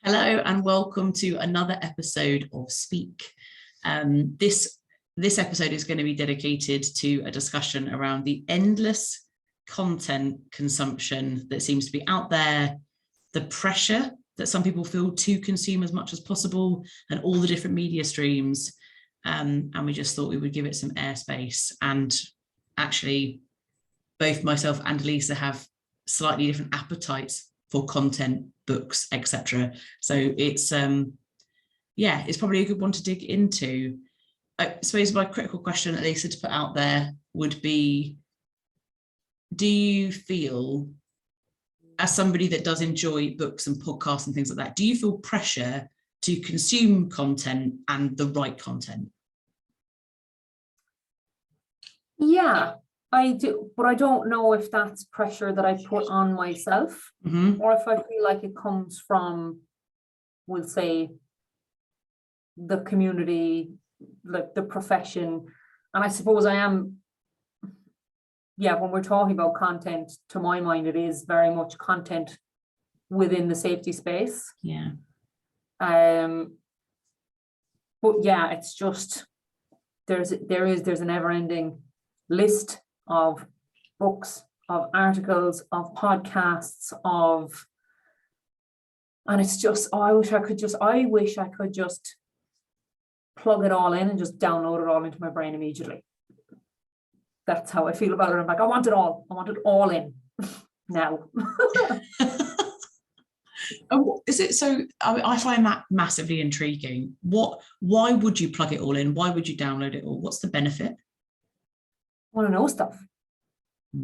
Hello and welcome to another episode of Speak. This episode is going to be dedicated to a discussion around the endless content consumption that seems to be out there, the pressure that some people feel to consume as much as possible, and all the different media streams. And we just thought we would give it some airspace. And actually, both myself and Elisa have slightly different appetites for content, books, etc. So it's probably a good one to dig into. I suppose my critical question, Elisa, to put out there would be, do you feel, as somebody that does enjoy books and podcasts and things like that, do you feel pressure to consume content and the right content? Yeah, I do, but I don't know if that's pressure that I put on myself, or if I feel like it comes from, we'll say, the community, like the profession. And I suppose I am, when we're talking about content, to my mind, it is very much content within the safety space. Yeah. But yeah, it's just, there's a never-ending list of books, of articles, of podcasts, and it's just, I wish I could just plug it all in and just download it all into my brain immediately. That's how I feel about it. I'm like, I want it all in now. Is it so? I find that massively intriguing. Why would you plug it all in? Why would you download it all? What's the benefit? I want to know stuff. I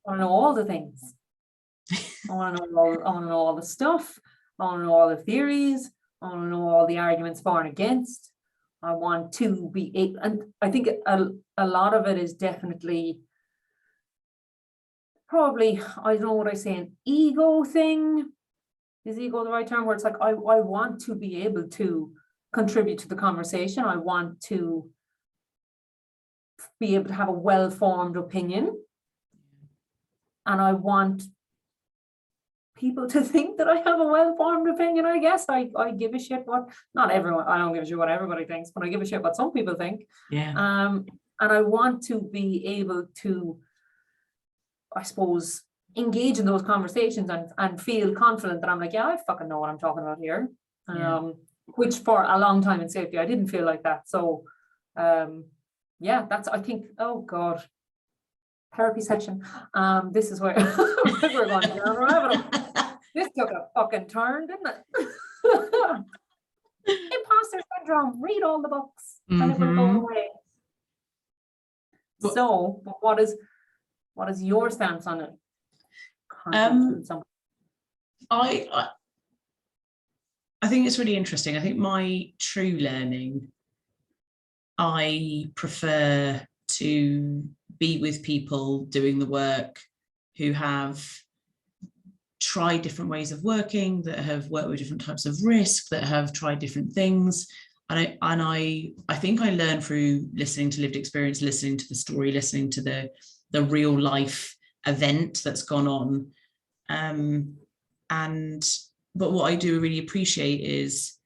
want to know all the things. I want to know all the stuff. I want to know all the theories. I want to know all the arguments for and against. I want to be able, and I think a lot of it is definitely probably, I don't know what I say, an ego thing. Is ego the right term? Where it's like, I want to be able to contribute to the conversation. I want to be able to have a well-formed opinion, and I want people to think that I have a well-formed opinion. I guess I give a shit what, not everyone, I don't give a shit what everybody thinks, but I give a shit what some people think. And I want to be able to, I suppose, engage in those conversations and feel confident that I'm like, yeah, I fucking know what I'm talking about here. Which for a long time in safety I didn't feel like that. So that's, I think, oh God, therapy section. This is where we're going down a rabbit hole. This took a fucking turn, didn't it? Imposter syndrome. Read all the books, and it will go away. So, what is your stance on it? I think it's really interesting. I think my true learning, I prefer to be with people doing the work who have tried different ways of working, that have worked with different types of risk, that have tried different things. And I think I learn through listening to lived experience, listening to the story, listening to the real life event that's gone on. But what I do really appreciate is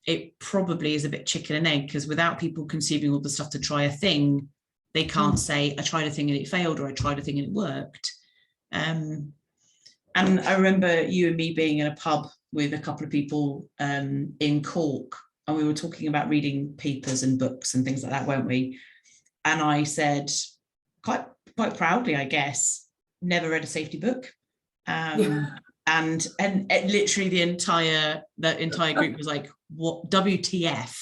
it probably is a bit chicken and egg, because without people consuming all the stuff to try a thing, they can't say, I tried a thing and it failed, or I tried a thing and it worked. And I remember you and me being in a pub with a couple of people in Cork, and we were talking about reading papers and books and things like that, weren't we? And I said, quite proudly, I guess, never read a safety book. And literally the entire group was like, what, WTF?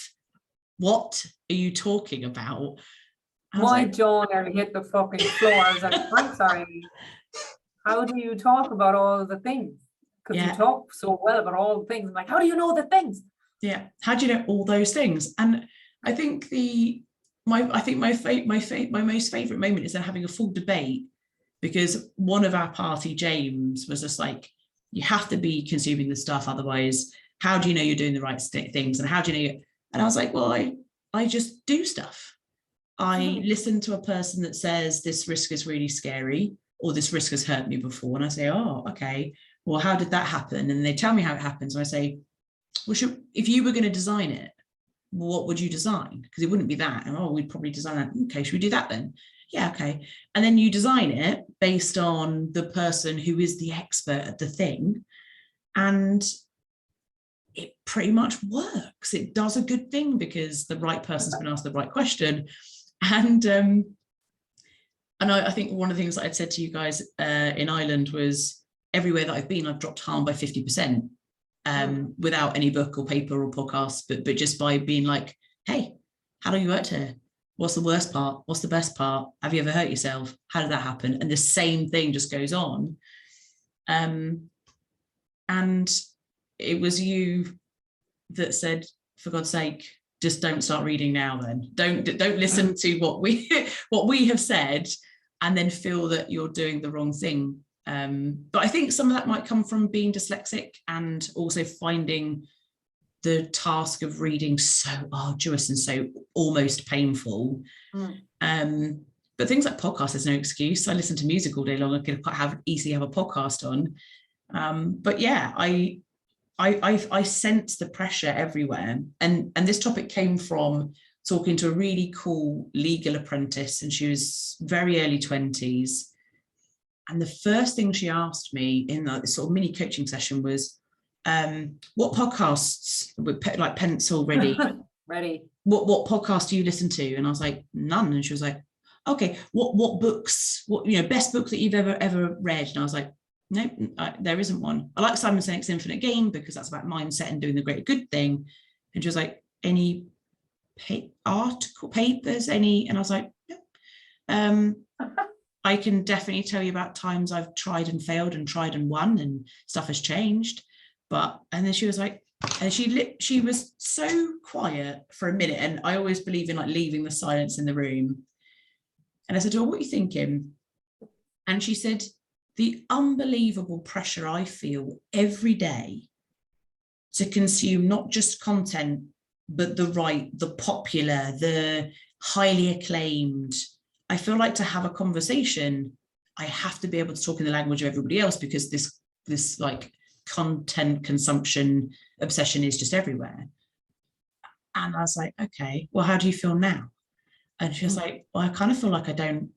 What are you talking about? My jaw nearly hit the fucking floor. I was like, I'm sorry. How do you talk about all the things? Because you talk so well about all the things. I'm like, how do you know the things? Yeah. How do you know all those things? And I think my most favorite moment is then having a full debate, because one of our party, James, was just like, you have to be consuming the stuff, otherwise how do you know you're doing the right things, and how do you know and I was like, well, I just do stuff. I listen to a person that says this risk is really scary, or this risk has hurt me before, and I say, oh, okay, well, how did that happen? And they tell me how it happens. And I say, well, if you were going to design it, what would you design? Because it wouldn't be that. And we'd probably design that. Okay, should we do that then? Yeah, okay. And then you design it based on the person who is the expert at the thing. And it pretty much works. It does a good thing because the right person's been asked the right question. And I think one of the things that I'd said to you guys in Ireland was everywhere that I've been, I've dropped harm by 50%. Without any book or paper or podcast, but just by being like, hey, how long you worked here? What's the worst part? What's the best part? Have you ever hurt yourself? How did that happen? And the same thing just goes on. And it was you that said, for God's sake, just don't start reading now then. Don't listen to what we have said and then feel that you're doing the wrong thing. But I think some of that might come from being dyslexic and also finding the task of reading so arduous and so almost painful. But things like podcasts, there's no excuse. I listen to music all day long. I could easily have a podcast on. But yeah, I sense the pressure everywhere. And this topic came from talking to a really cool legal apprentice, and she was very early 20s. And the first thing she asked me in the sort of mini coaching session was, what podcasts, like pencil ready, what podcast do you listen to? And I was like, none. And she was like, okay, what books, best book that you've ever read? And I was like, no, there isn't one. I like Simon Sinek's Infinite Game because that's about mindset and doing the great good thing. And she was like, any article papers, any? And I was like, no. I can definitely tell you about times I've tried and failed and tried and won, and stuff has changed. And then she was like, and she was so quiet for a minute. And I always believe in like leaving the silence in the room. And I said, oh, what are you thinking? And she said, the unbelievable pressure I feel every day to consume not just content, but the popular, the highly acclaimed. I feel like to have a conversation, I have to be able to talk in the language of everybody else because this like content consumption obsession is just everywhere. And I was like, okay, well, how do you feel now? And she was like, well, I kind of feel like I don't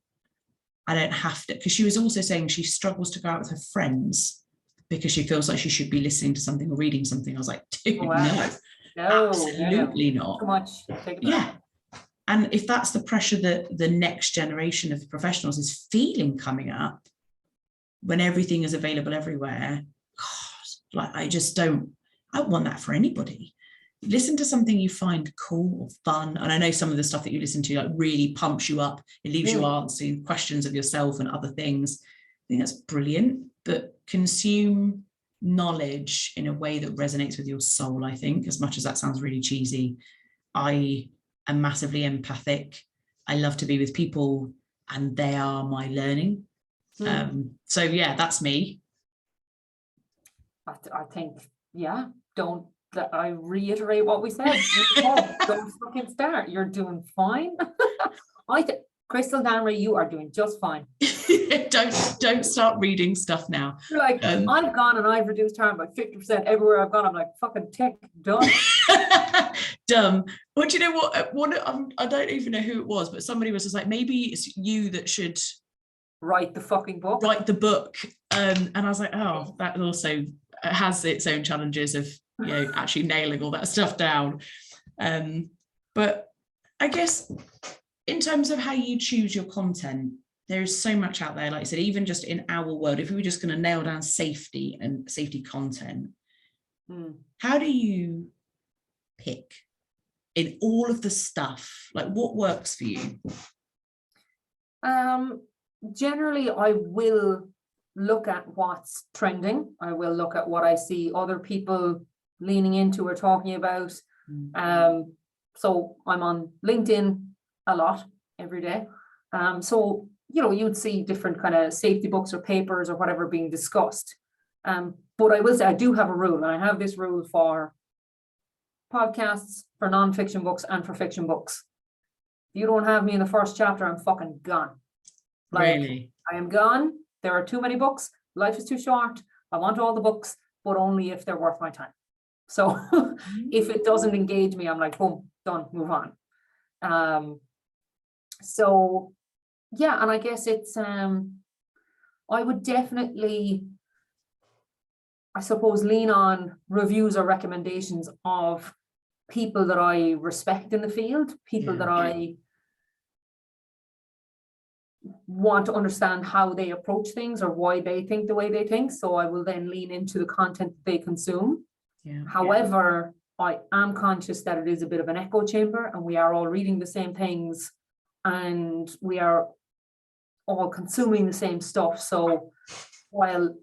have to, because she was also saying she struggles to go out with her friends because she feels like she should be listening to something or reading something. I was like, dude, no, absolutely not. Too much. Yeah. And if that's the pressure that the next generation of professionals is feeling coming up when everything is available everywhere, God, like I want that for anybody. Listen to something you find cool or fun. And I know some of the stuff that you listen to like really pumps you up. It leaves you answering questions of yourself and other things. I think that's brilliant, but consume knowledge in a way that resonates with your soul, I think, as much as that sounds really cheesy. I am massively empathic. I love to be with people and they are my learning. So yeah, that's me. I think, yeah, I reiterate what we said. Don't fucking start. You're doing fine. Crystal, Danbury, you are doing just fine. Don't start reading stuff now. You're like, I've gone and I've reduced harm by 50% everywhere I've gone. I'm like, fucking tick, done. Dumb. Well, do you know what? I don't even know who it was, but somebody was just like, maybe it's you that should write the fucking book. Write the book. And I was like, oh, that also has its own challenges of actually nailing all that stuff down. But I guess in terms of how you choose your content, there's so much out there. Like I said, even just in our world, if we were just going to nail down safety and safety content, how do you pick in all of the stuff? Like, what works for you? Generally, I will look at what's trending. I will look at what I see other people leaning into or talking about. So I'm on LinkedIn a lot every day. So, you'd see different kind of safety books or papers or whatever being discussed. But I will say I do have a rule, and I have this rule for podcasts, for non-fiction books, and for fiction books. If you don't have me in the first chapter, I'm fucking gone. Like, really? I am gone. There are too many books. Life is too short. I want all the books, but only if they're worth my time. So if it doesn't engage me, I'm like, boom, done, move on. So yeah, and I guess it's, I would definitely, I suppose, lean on reviews or recommendations of people that I respect in the field, people that I want to understand how they approach things or why they think the way they think. So I will then lean into the content that they consume. However, I am conscious that it is a bit of an echo chamber, and we are all reading the same things and we are all consuming the same stuff. So while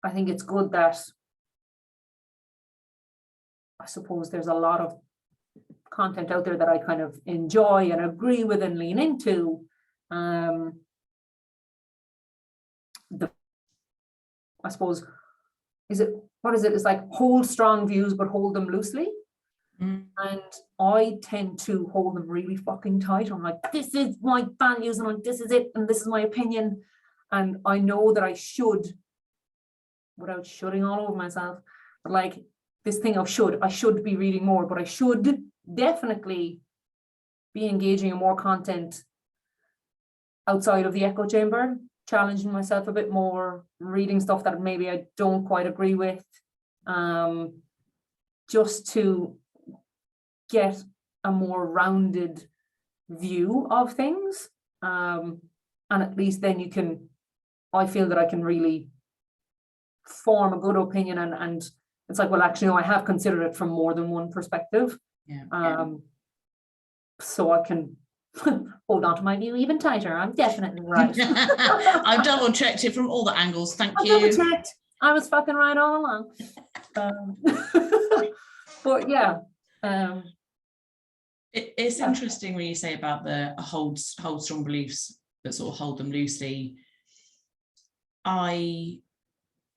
I think it's good that, I suppose, there's a lot of content out there that I kind of enjoy and agree with and lean into, I suppose, what is it? It's like hold strong views, but hold them loosely. And I tend to hold them really fucking tight. I'm like, this is my values, and this is it, and this is my opinion. And I know that I should, without shutting all over myself, but like this thing of I should be reading more, but I should definitely be engaging in more content outside of the echo chamber, challenging myself a bit more, reading stuff that maybe I don't quite agree with, just to get a more rounded view of things. And at least then I feel that I can really form a good opinion, and it's like, well, actually, no, I have considered it from more than one perspective. So I can hold on to my view even tighter. I'm definitely right. I've double checked it from all the angles. Thank you. Double checked. I was fucking right all along. But yeah. It's interesting when you say about the hold strong beliefs, but sort of hold them loosely. I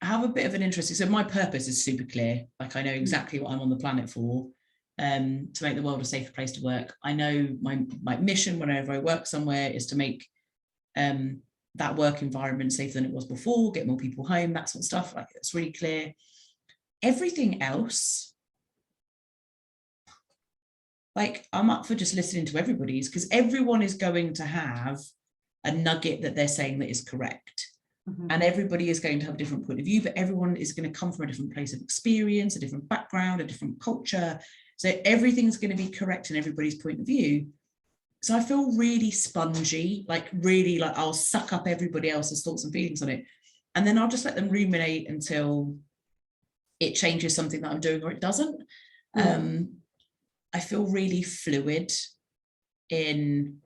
have a bit of an interest. So my purpose is super clear. Like, I know exactly what I'm on the planet for, to make the world a safer place to work. I know my mission whenever I work somewhere is to make that work environment safer than it was before, get more people home, that sort of stuff. Like, it's really clear. Everything else, like, I'm up for just listening to everybody's, because everyone is going to have a nugget that they're saying that is correct. And everybody is going to have a different point of view, but everyone is going to come from a different place of experience, a different background, a different culture. So everything's going to be correct in everybody's point of view. So I feel really spongy, like really like I'll suck up everybody else's thoughts and feelings on it. And then I'll just let them ruminate until it changes something that I'm doing or it doesn't. I feel really fluid in,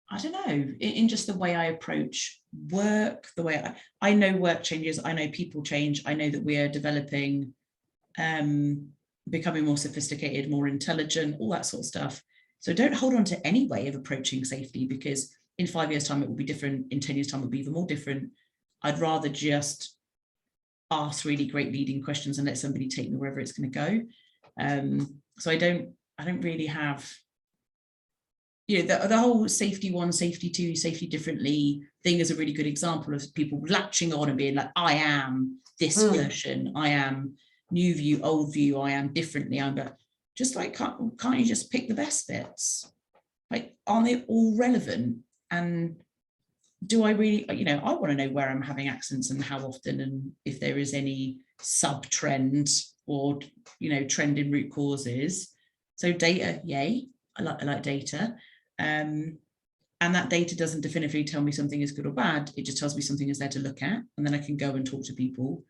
I don't know, in just the way I approach work, the way I know work changes, I know people change, I know that we are developing, becoming more sophisticated, more intelligent, all that sort of stuff. So don't hold on to any way of approaching safety, because in 5 years' time it will be different, in 10 years' time it will be even more different. I'd rather just ask really great leading questions and let somebody take me wherever it's going to go. So I don't really have, you know, the whole safety one, safety two, safety differently thing is a really good example of people latching on and being like, I am this version, I am new view, old view, I am differently, but just like, can't you just pick the best bits? Like, aren't they all relevant? And do I really, you know, I want to know where I'm having accents and how often, and if there is any sub-trend or, you know, trend in root causes. So data, yay, I like data. And that data doesn't definitively tell me something is good or bad. It just tells me something is there to look at, and then I can go and talk to people.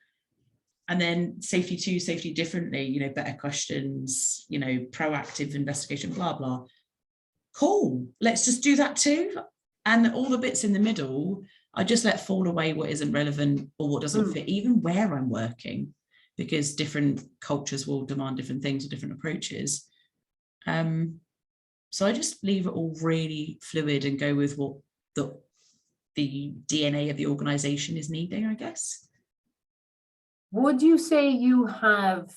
And then safety two, safety differently, you know, better questions, you know, proactive investigation, blah, blah. Cool, let's just do that too. And all the bits in the middle, I just let fall away what isn't relevant or what doesn't fit, even where I'm working, because different cultures will demand different things or different approaches. So I just leave it all really fluid and go with what the DNA of the organization is needing, I guess. Would you say you have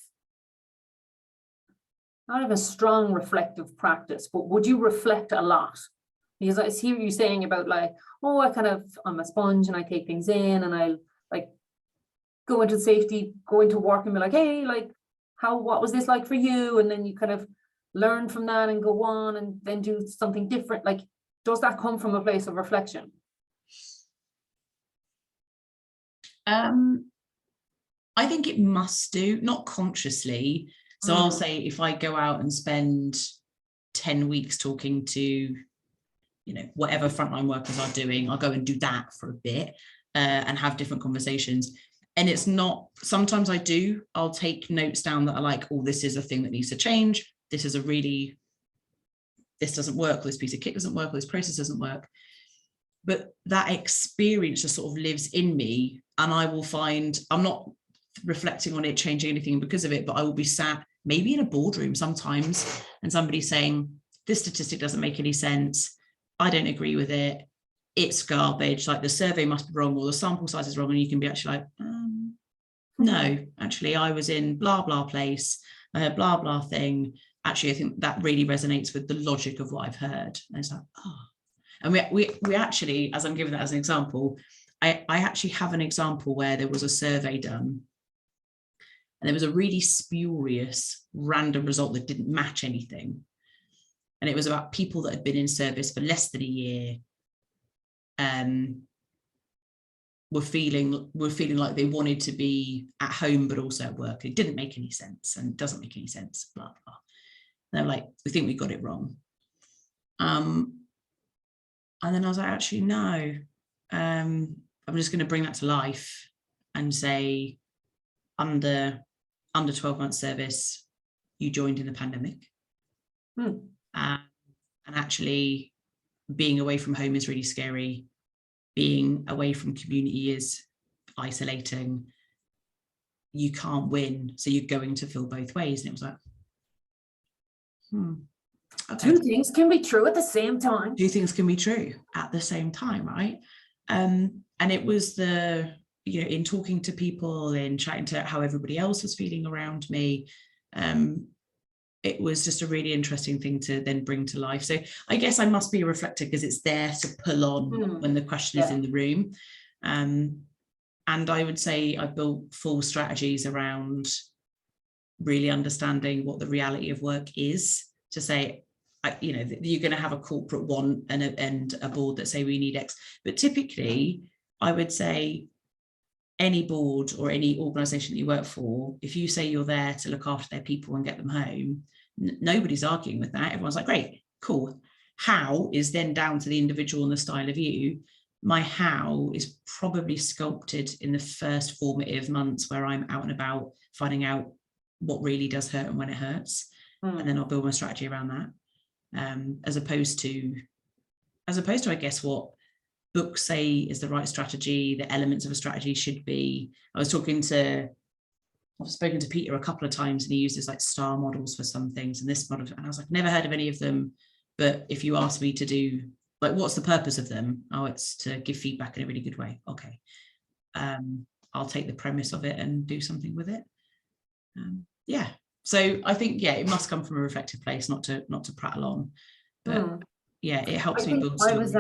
not have a strong reflective practice, but would you reflect a lot? Because I hear you saying about like, oh, I'm a sponge and I take things in and go into safety, go into work and be like, hey, like, what was this like for you? And then you kind of learn from that and go on and then do something different. Like, does that come from a place of reflection? I think it must do, not consciously. So I'll say if I go out and spend 10 weeks talking to, you know, whatever frontline workers are doing, I'll go and do that for a bit and have different conversations. And it's not, sometimes I'll take notes down that are like, oh, this is a thing that needs to change. This doesn't work, or this piece of kit doesn't work, or this process doesn't work. But that experience just sort of lives in me, and I will find, I'm not reflecting on it, changing anything because of it, but I will be sat maybe in a boardroom sometimes and somebody saying, this statistic doesn't make any sense, I don't agree with it, it's garbage, like the survey must be wrong, or the sample size is wrong, and you can be actually like, no, actually I was in blah blah place, I heard blah blah thing, actually I think that really resonates with the logic of what I've heard. And it's like, oh. And we actually, as I'm giving that as an example, I actually have an example where there was a survey done and there was a really spurious random result that didn't match anything. And it was about people that had been in service for less than a year, were feeling like they wanted to be at home but also at work. It didn't make any sense and doesn't make any sense, blah blah. And they're like, we think we got it wrong. And then I was like, actually, no, I'm just going to bring that to life and say, under 12 months service, you joined in the pandemic. And actually being away from home is really scary. Being away from community is isolating. You can't win. So you're going to feel both ways. And it was like, okay. Two things can be true at the same time. Two things can be true at the same time, right? And it was in talking to people, in chatting to how everybody else was feeling around me, it was just a really interesting thing to then bring to life. So I guess I must be a reflector because it's there to pull on when the question is in the room. And I would say I built full strategies around really understanding what the reality of work is, to say, you're going to have a corporate want and a board that say we need X. But typically, I would say any board or any organisation that you work for, if you say you're there to look after their people and get them home, nobody's arguing with that. Everyone's like, great, cool. How is then down to the individual and the style of you. My how is probably sculpted in the first formative months where I'm out and about, finding out what really does hurt and when it hurts. And then I'll build my strategy around that. As opposed to, I guess, what books say is the right strategy, the elements of a strategy should be. I've spoken to Peter a couple of times, and he uses like STAR models for some things, and this model, and I was like, never heard of any of them. But if you ask me to do, like, what's the purpose of them? Oh, it's to give feedback in a really good way. Okay. I'll take the premise of it and do something with it. Yeah. So I think, it must come from a reflective place, not to prattle on, but it helps me build stories.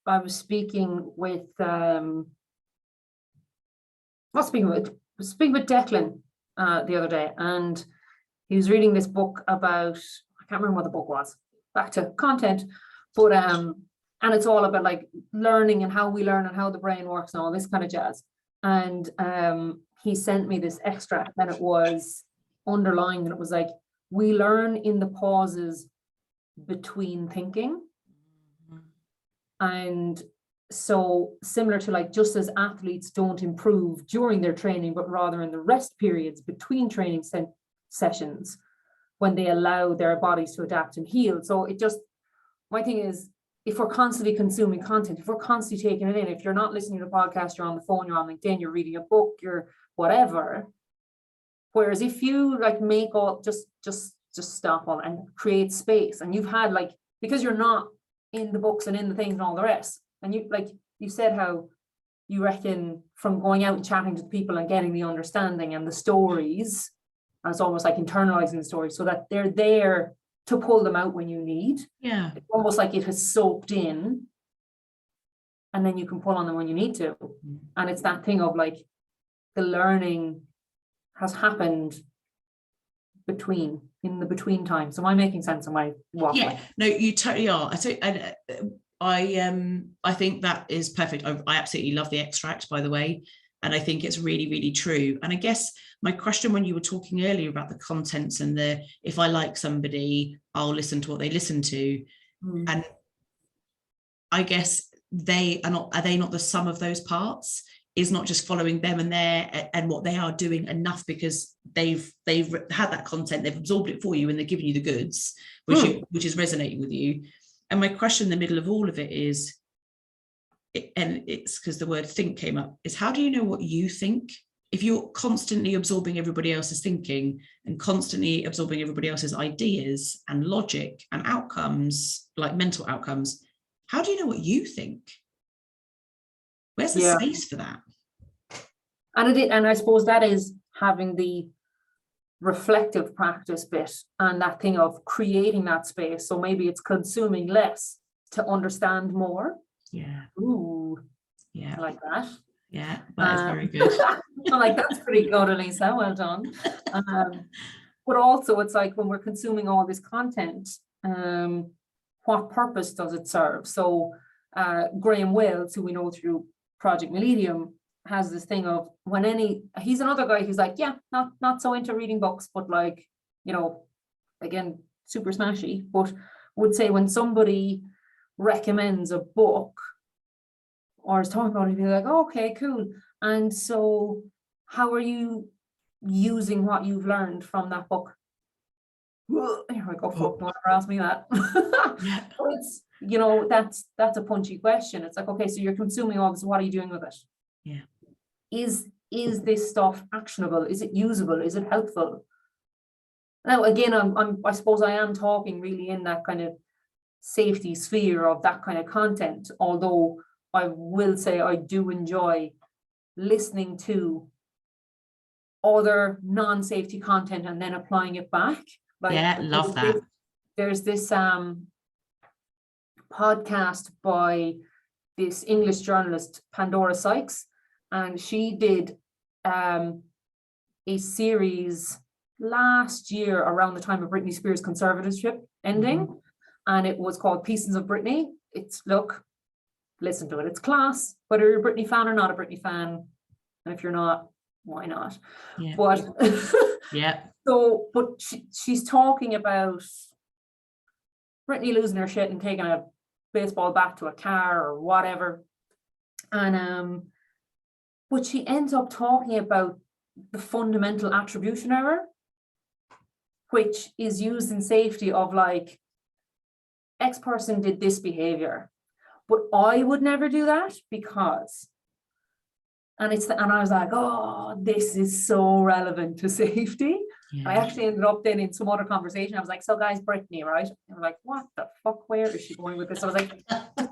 I was speaking with Declan the other day, and he was reading this book about, I can't remember what the book was, back to content, but and it's all about like learning and how we learn and how the brain works and all this kind of jazz. And he sent me this extract, and it was underlined, and it was like, we learn in the pauses between thinking. And so similar to, like, just as athletes don't improve during their training, but rather in the rest periods between training sessions, when they allow their bodies to adapt and heal. So my thing is, if we're constantly consuming content, if we're constantly taking it in, if you're not listening to a podcast, you're on the phone, you're on LinkedIn, you're reading a book, you're whatever. Whereas if you like make all, just stop all and create space, and you've had, like, because you're not in the books and in the things and all the rest, and you said how you reckon from going out and chatting to people and getting the understanding and the stories, and it's almost like internalizing the stories so that they're there to pull them out when you need. Yeah. It's almost like it has soaked in, and then you can pull on them when you need to. And it's that thing of like, the learning has happened in the between time. So am I making sense? Am I waffling? Yeah, no, you totally are. I think that is perfect. I absolutely love the extract, by the way. And I think it's really, really true. And I guess my question when you were talking earlier about the contents and if I like somebody, I'll listen to what they listen to. And I guess are they not the sum of those parts? Is not just following them and what they are doing enough because they've had that content, they've absorbed it for you and they're giving you the goods, which is resonating with you. And my question in the middle of all of it is, and it's because the word think came up, is how do you know what you think? If you're constantly absorbing everybody else's thinking and constantly absorbing everybody else's ideas and logic and outcomes, like mental outcomes, how do you know what you think? Where's the space for that? And I suppose that is having the reflective practice bit and that thing of creating that space. So maybe it's consuming less to understand more. Yeah. Ooh. Yeah. I like that. Yeah, that is very good. I'm like, that's pretty good, Elisa. Well done. But also it's like when we're consuming all this content, what purpose does it serve? So Graham Wales, who we know through Project Millennium, has this thing of he's another guy who's like, yeah, not so into reading books, but like, you know, again, super smashy, but would say when somebody recommends a book or is talking about it, be like, oh, okay, cool. And so how are you using what you've learned from that book? Here we go, fuck, no one ever asked me that. Yeah. It's, you know, that's a punchy question. It's like, okay, so you're consuming all this, what are you doing with it? Yeah. Is this stuff actionable? Is it usable? Is it helpful? Now, again, I suppose I am talking really in that kind of safety sphere of that kind of content, although I will say I do enjoy listening to other non-safety content and then applying it back. Like, yeah, love that. There's this podcast by this English journalist, Pandora Sykes, and she did a series last year around the time of Britney Spears' conservatorship ending, and it was called Pieces of Britney. Listen to it, it's class, whether you're a Britney fan or not a Britney fan, and if you're not, why not? Yeah. But yeah. So, but she's talking about Britney losing her shit and taking a baseball bat to a car or whatever, and but she ends up talking about the fundamental attribution error, which is used in safety of like, X person did this behavior, but I would never do that because, and I was like, oh, this is so relevant to safety. Yeah. I actually ended up then in some other conversation. I was like, so guys, Brittany, right? And we're like, what the fuck? Where is she going with this? I was like,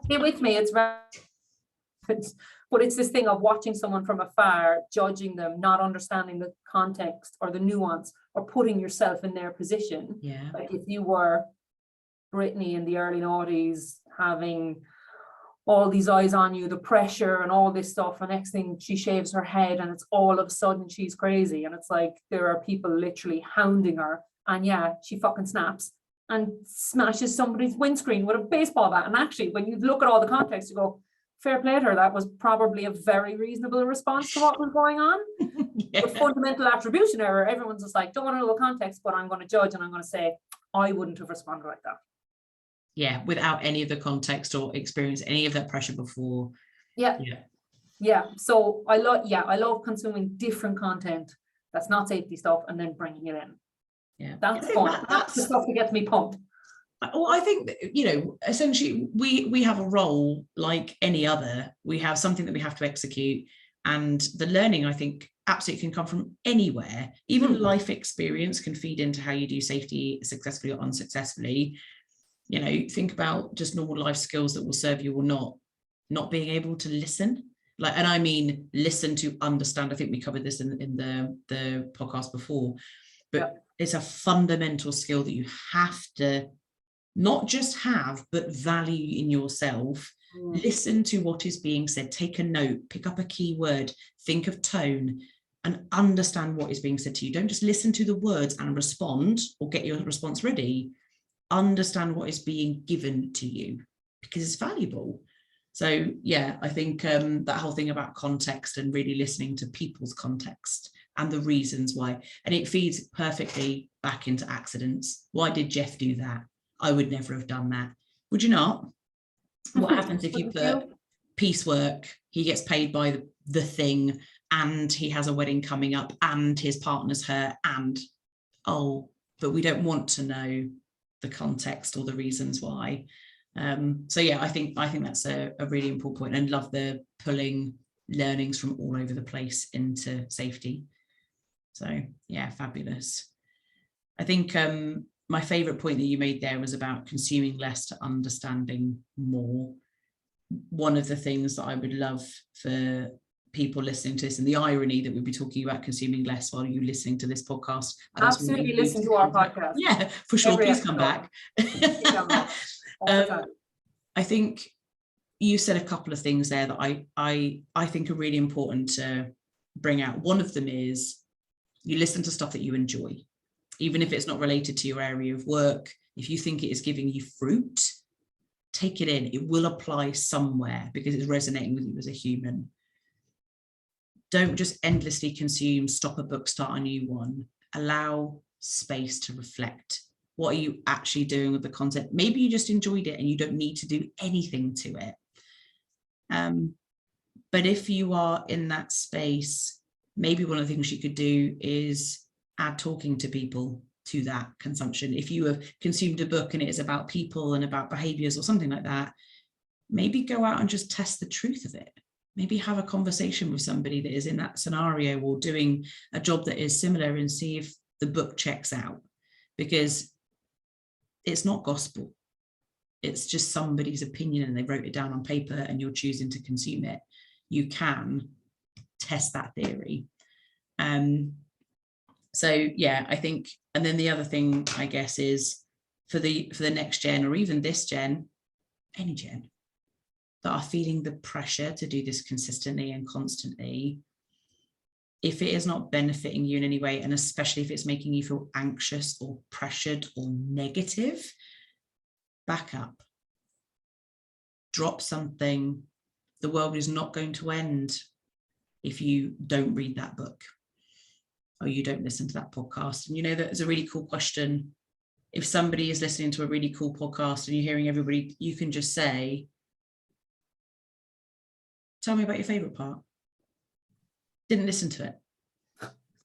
stay with me. It's relevant. But it's this thing of watching someone from afar, judging them, not understanding the context or the nuance or putting yourself in their position. Yeah. Like if you were Britney in the early 90s having all these eyes on you, the pressure and all this stuff, and next thing she shaves her head and it's all of a sudden she's crazy, and it's like there are people literally hounding her, and yeah, she fucking snaps and smashes somebody's windscreen with a baseball bat. And actually when you look at all the context, you go, fair play to her, that was probably a very reasonable response to what was going on. Yeah. But fundamental attribution error, everyone's just like, don't want to know the context, but I'm going to judge and I'm going to say I wouldn't have responded like that. Yeah, without any of the context or experience any of that pressure before. Yeah. So I love consuming different content that's not safety stuff and then bringing it in. Yeah, that's fun. That's the stuff that gets me pumped. Well, I think, you know, essentially we have a role like any other. We have something that we have to execute, and the learning, I think, absolutely can come from anywhere. Even life experience can feed into how you do safety successfully or unsuccessfully. You know, think about just normal life skills that will serve you or not being able to listen. Like, and I mean, listen to understand. I think we covered this in the podcast before, but it's a fundamental skill that you have to not just have, but value in yourself. Listen to what is being said, take a note, pick up a key word, think of tone, and understand what is being said to you. Don't just listen to the words and respond or get your response ready. Understand what is being given to you, because it's valuable. So yeah, I think that whole thing about context and really listening to people's context and the reasons why, and it feeds perfectly back into accidents. Why did Jeff do that? I would never have done that. Would you not? What happens if you put piecework? He gets paid by the thing, and he has a wedding coming up, and his partner's hurt, and but we don't want to know the context or the reasons why. So yeah, I think that's a really important point, and love the pulling learnings from all over the place into safety. So yeah, fabulous. I think my favorite point that you made there was about consuming less to understanding more. One of the things that I would love for people listening to this, and the irony that we'd be talking about consuming less while you're listening to this podcast. Absolutely listen to our podcast. Yeah, for sure. Please come back. I think you said a couple of things there that I think are really important to bring out. One of them is you listen to stuff that you enjoy, even if it's not related to your area of work. If you think it is giving you fruit, take it in. It will apply somewhere because it's resonating with you as a human. Don't just endlessly consume, stop a book, start a new one. Allow space to reflect. What are you actually doing with the content? Maybe you just enjoyed it and you don't need to do anything to it. But if you are in that space, maybe one of the things you could do is add talking to people to that consumption. If you have consumed a book and it is about people and about behaviors or something like that, maybe go out and just test the truth of it. Maybe have a conversation with somebody that is in that scenario or doing a job that is similar and see if the book checks out, because it's not gospel. It's just somebody's opinion and they wrote it down on paper and you're choosing to consume it. You can test that theory. So yeah, I think, and then the other thing I guess is for the next gen, or even this gen, any gen, that are feeling the pressure to do this consistently and constantly, if it is not benefiting you in any way, and especially if it's making you feel anxious or pressured or negative, back up, drop something. The world is not going to end if you don't read that book or you don't listen to that podcast. And you know, that is a really cool question. If somebody is listening to a really cool podcast and you're hearing everybody, you can just say, tell me about your favorite part. Didn't listen to it.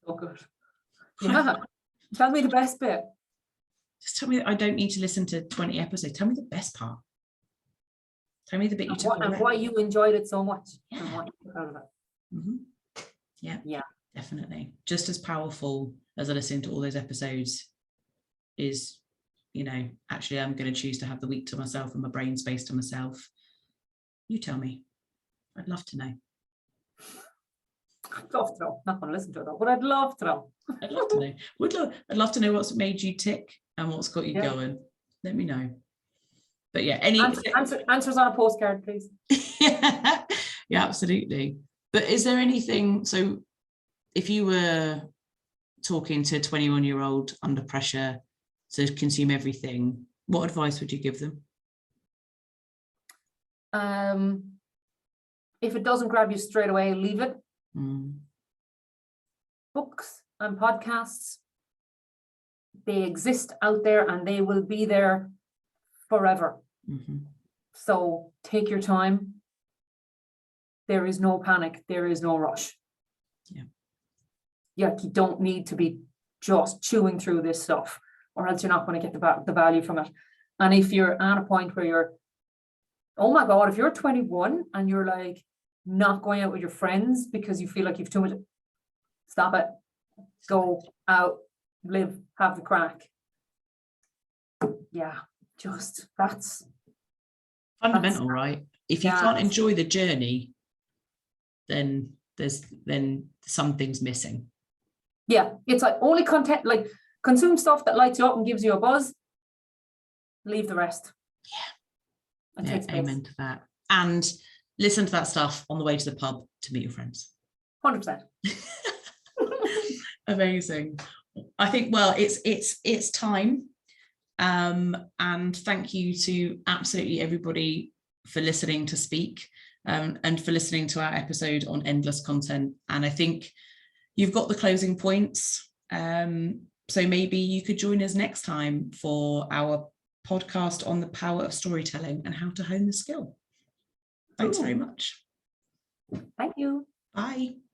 So good. Yeah. Tell me the best bit. Just tell me that I don't need to listen to 20 episodes. Tell me the best part. Tell me the bit you took away. And why you enjoyed it so much. Yeah. And what you took out of it. Mm-hmm. Yeah, definitely. Just as powerful as I listened to all those episodes is, you know, actually I'm going to choose to have the week to myself and my brain space to myself. You tell me. I'd love to know. I'd love to know. Not going to listen to it though, but I'd love to know. I'd love to know. I'd love to know what's made you tick and what's got you going. Let me know. But yeah, any answers on a postcard, please. Yeah, absolutely. But is there anything, so if you were talking to a 21-year-old under pressure to consume everything, what advice would you give them? If it doesn't grab you straight away, leave it. Books and podcasts, they exist out there and they will be there forever. So take your time. There is no panic. There is no rush. You don't need to be just chewing through this stuff, or else you're not going to get the value from it. And if you're at a point where you're, oh my God, if you're 21 and you're like not going out with your friends because you feel like you've too much, stop it. Go out, live, have the crack. Yeah, just that's fundamental, right? If you can't enjoy the journey, then something's missing. Yeah, it's like only content, like consume stuff that lights you up and gives you a buzz. Leave the rest. And take space. Amen to that. And listen to that stuff on the way to the pub to meet your friends. 100%. Amazing. I think, well, it's time. And thank you to absolutely everybody for listening to speak, and for listening to our episode on endless content. And I think you've got the closing points. So maybe you could join us next time for our podcast on the power of storytelling and how to hone the skill. Thanks very much. Thank you. Bye.